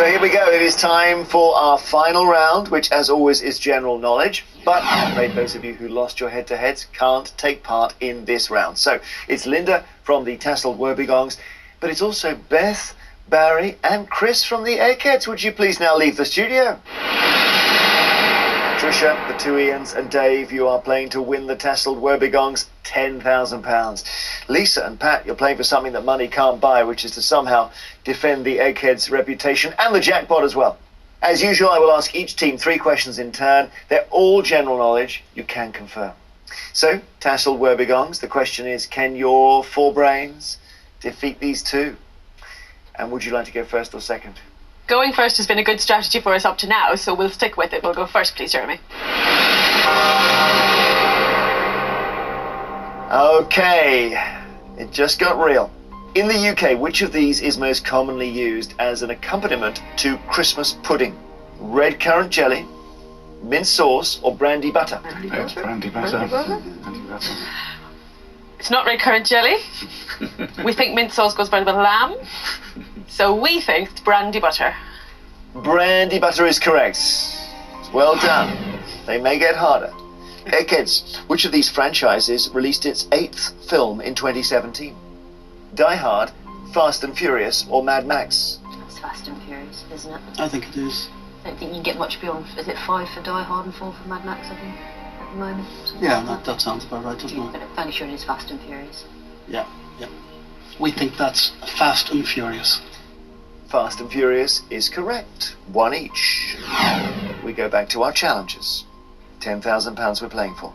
So here we go. It is time for our final round, which as always is general knowledge. But I'm afraid those of you who lost your head-to-heads can't take part in this round. So it's Linda from the Tasseled Wobbegongs, but it's also Beth, Barry and Chris from the Eggheads. Would you please now leave the studio? Trisha, the two Ians and Dave, you are playing to win the Tasseled Wobbegongs £10,000. Lisa and Pat, you're playing for something that money can't buy, which is to somehow defend the Eggheads' reputation and the jackpot as well. As usual, I will ask each team 3 questions in turn. They're all general knowledge. You can confirm. So, Tasseled Wobbegongs, the question is, can your 4 brains defeat these 2? And would you like to go first or second? Going first has been a good strategy for us up to now, so we'll stick with it. We'll go first, please, Jeremy. Okay, it just got real. In the UK, which of these is most commonly used as an accompaniment to Christmas pudding? Red currant jelly, mint sauce, or brandy butter? It's brandy butter. Brandy butter. It's not red currant jelly. We think mint sauce goes better with lamb. So we think it's brandy butter. Brandy butter is correct. Well done. They may get harder. Eggheads, which of these franchises released its 8th film in 2017? Die Hard, Fast and Furious, or Mad Max? It's Fast and Furious, isn't it? I think it is. I don't think you can get much beyond, is it 5 for Die Hard and 4 for Mad Max, I think, at the moment? Yeah, that sounds about right, doesn't it? But I'm fairly sure it is Fast and Furious. Yeah. We think that's Fast and Furious. Fast and Furious is correct. 1 each. We go back to our challenges. £10,000 we're playing for.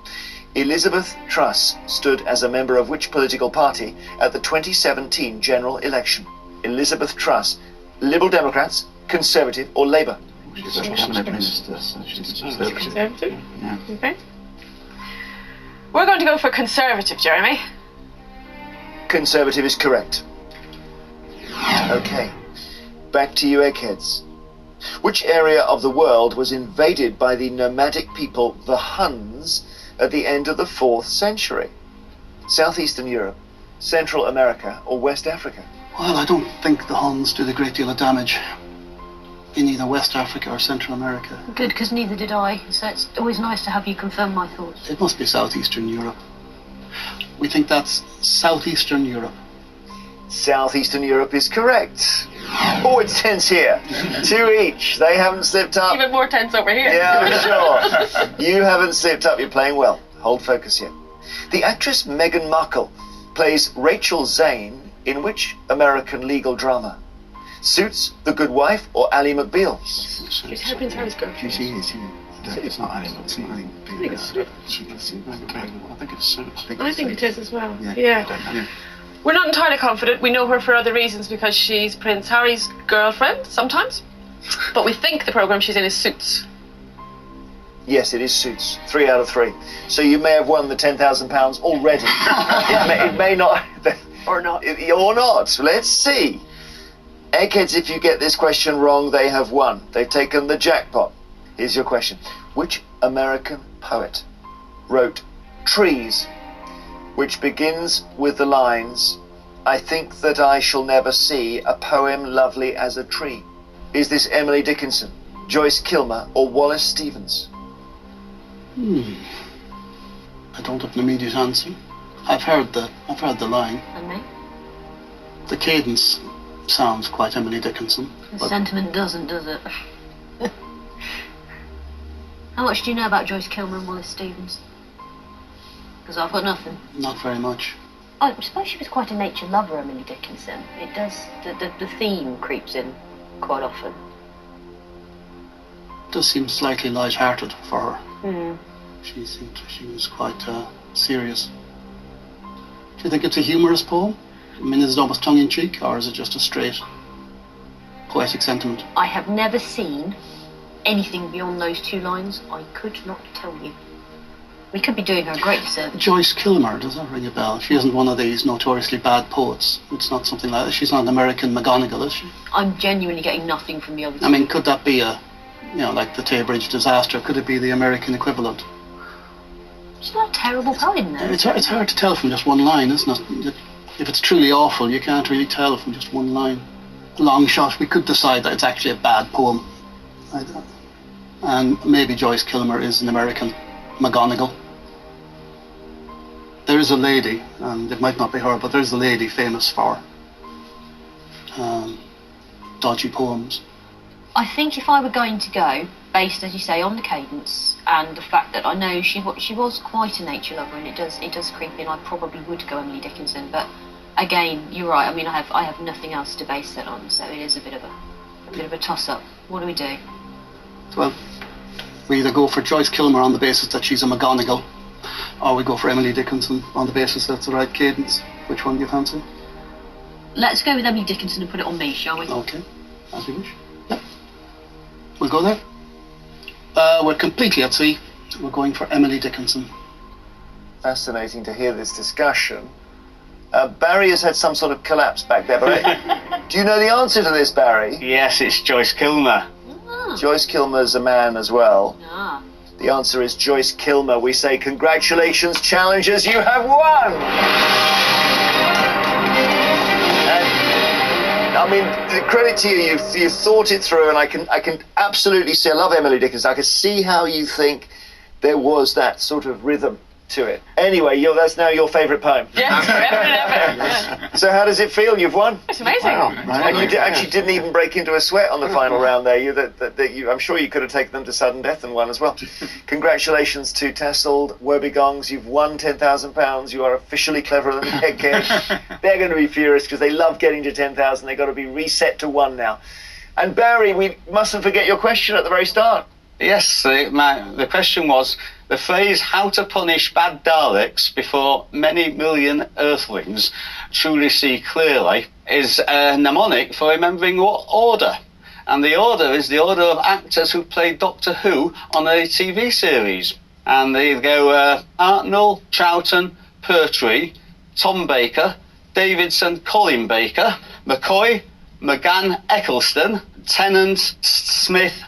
Elizabeth Truss stood as a member of which political party at the 2017 general election? Elizabeth Truss, Liberal Democrats, Conservative or Labour? She's a cabinet minister, so she's Conservative. Conservative? Yeah. Okay. We're going to go for Conservative, Jeremy. Conservative is correct. Okay, back to you, Eggheads. Which area of the world was invaded by the nomadic people, the Huns, at the end of the 4th century? Southeastern Europe, Central America, or West Africa? Well, I don't think the Huns did a great deal of damage in either West Africa or Central America. Good, because neither did I, so it's always nice to have you confirm my thoughts. It must be Southeastern Europe. We think that's Southeastern Europe. Southeastern Europe is correct. Oh, it's tense here. 2 each. They haven't slipped up. Even more tense over here. Yeah, I'm sure. You haven't slipped up. You're playing well. Hold focus here. The actress Meghan Markle plays Rachel Zane in which American legal drama? Suits, The Good Wife, or Ally McBeal? She's her Prince Harry's girlfriend. She is. It's not Ally. It's not Ally. I think it's Suits. I think it's Suits. I think it is as well. Yeah. Yeah. We're not entirely confident. We know her for other reasons because she's Prince Harry's girlfriend sometimes. But we think the programme she's in is Suits. Yes, it is Suits. 3 out of 3. So you may have won the £10,000 already. it may not. Or not. Or not. Let's see. Eggheads, if you get this question wrong, they have won. They've taken the jackpot. Here's your question. Which American poet wrote Trees, which begins with the lines, I think that I shall never see a poem lovely as a tree? Is this Emily Dickinson, Joyce Kilmer, or Wallace Stevens? I don't have an immediate answer. I've heard the line. And me? The cadence sounds quite Emily Dickinson. The sentiment doesn't, does it? How much do you know about Joyce Kilmer and Wallace Stevens? Because I've got nothing. Not very much. I suppose she was quite a nature lover, Emily Dickinson. It does, the theme creeps in quite often. It does seem slightly light-hearted for her. She seemed she was quite serious. Do you think it's a humorous poem? I mean, is it almost tongue-in-cheek, or is it just a straight poetic sentiment? I have never seen anything beyond those 2 lines. I could not tell you. We could be doing her a great service. Joyce Kilmer, does that ring a bell? She isn't one of these notoriously bad poets. It's not something like that. She's not an American McGonagall, is she? I'm genuinely getting nothing from the other 2. I mean, could that be like the Tay Bridge disaster? Could it be the American equivalent? It's not a terrible poem, though. It's hard to tell from just one line, isn't it? If it's truly awful, you can't really tell from just one line. long shot, we could decide that it's actually a bad poem. And maybe Joyce Kilmer is an American McGonagall. There is a lady, and it might not be her, but there's a lady famous for dodgy poems. I think if I were going to go, based, as you say, on the cadence and the fact that I know she was quite a nature lover, and it does creep in, I probably would go Emily Dickinson. But again, you're right. I mean, I have nothing else to base that on, so it is a bit of a toss-up. What do we do? Well, we either go for Joyce Kilmer on the basis that she's a McGonagall, or we go for Emily Dickinson on the basis that's the right cadence. Which one do you fancy? Let's go with Emily Dickinson and put it on me, shall we? Okay, as you wish. Yep. We'll go there. We're completely at sea. We're going for Emily Dickinson. Fascinating to hear this discussion. Barry has had some sort of collapse back there, but do you know the answer to this, Barry? Yes, it's Joyce Kilmer. Ah. Joyce Kilmer's a man as well. Ah. The answer is Joyce Kilmer. We say congratulations, challengers, you have won! And, I mean, the credit to you, you thought it through, and I can absolutely see, I love Emily Dickinson, I can see how you think there was that sort of rhythm to it. Anyway, that's now your favourite poem. Yes, forever and ever. So how does it feel? You've won. It's amazing. Wow. And you actually didn't even break into a sweat on the final round there. I'm sure you could have taken them to sudden death and won as well. Congratulations to Tasseled Wobegongs. You've won £10,000. You are officially cleverer than the Eggheads. They're going to be furious because they love getting to 10,000. They've got to be reset to 1 now. And Barry, we mustn't forget your question at the very start. Yes, the question was, the phrase "how to punish bad Daleks before many million Earthlings truly see clearly" is a mnemonic for remembering what order. And the order is the order of actors who played Doctor Who on a TV series. And they go Hartnell, Troughton, Pertwee, Tom Baker, Davidson, Colin Baker, McCoy, McGann, Eccleston, Tennant, Smith,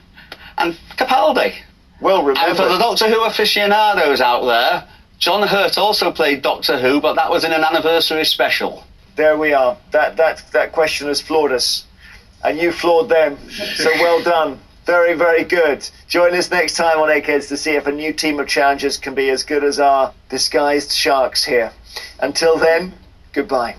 and Capaldi. Well remembered. And for the Doctor Who aficionados out there, John Hurt also played Doctor Who, but that was in an anniversary special. There we are. That question has floored us. And you floored them. So well done. Very, very good. Join us next time on Eggheads to see if a new team of challengers can be as good as our disguised sharks here. Until then, goodbye.